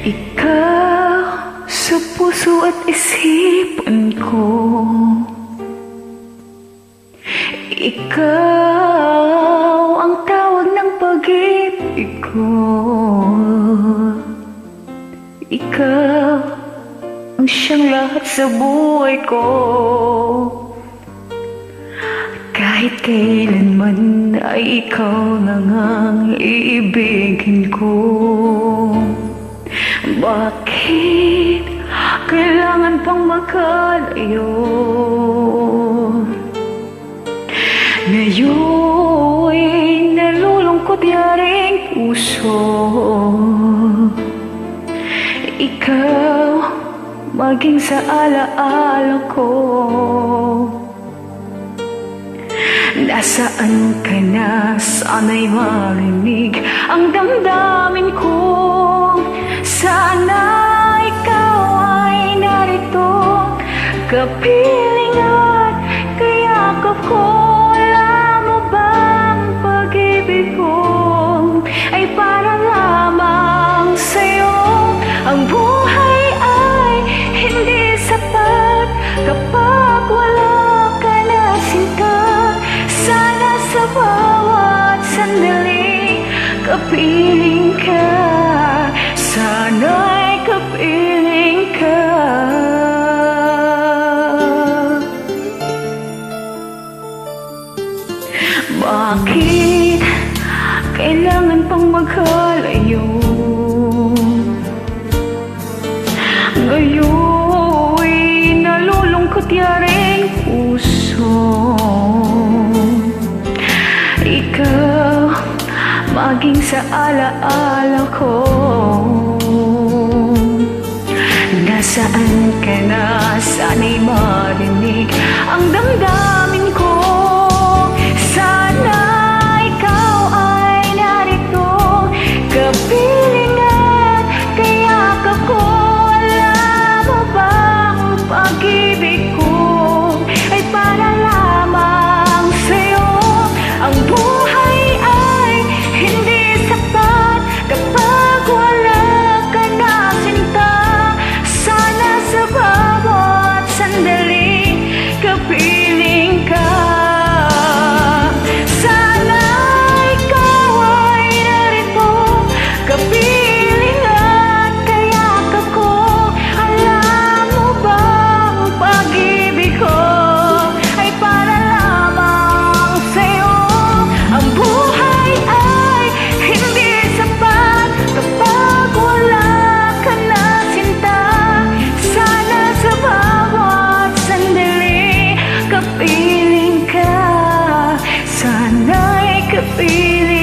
Ikaw sa puso at isipan ko, ikaw ang tawag ng pag-ibig ko. Ikaw ang siyang lahat sa buhay ko. Kahit kailanman ay ikaw lang ang iibigin ko. Bakit kailangan pang magkalayo? Ngayon'y nalulungkot yaring puso. Ikaw maging sa alaala ko. Nasaan ka na? Sana'y marinig ang damdamin ko. Sana ikaw ay narito, kapiling at kayakap ko. Alam mo bang pag-ibig ko ay para lamang sa'yo? Ang buhay ay hindi sapat kapag wala ka na sinta. Sana sa bawat sandali kapiling ka. Sana'y kapiling ka. Bakit kailangan pang maghalayo? Ngayon'y nalulungkot yaring puso. Ikaw maging sa alaala ko. Nasaan ka na? Sana'y marinig ang damdamin ko. Sana ikaw ay narito, kapiling at kayakap ko. Alam mo bang pag-ibig ko ay para lamang sa'yo? Ang buhay ay hindi sapat kapag wala ka na sinta. Sana sa bawat sandali kapiling ka. Sana ikaw ay narito, kapiling at kayakap ko. Alam mo bang pag-ibig ko ay para lamang sa'yo? Ang buhay ay hindi sapat kapag wala ka na sinta. Sana sa bawat sandali kapiling ka. Sana'y kapiling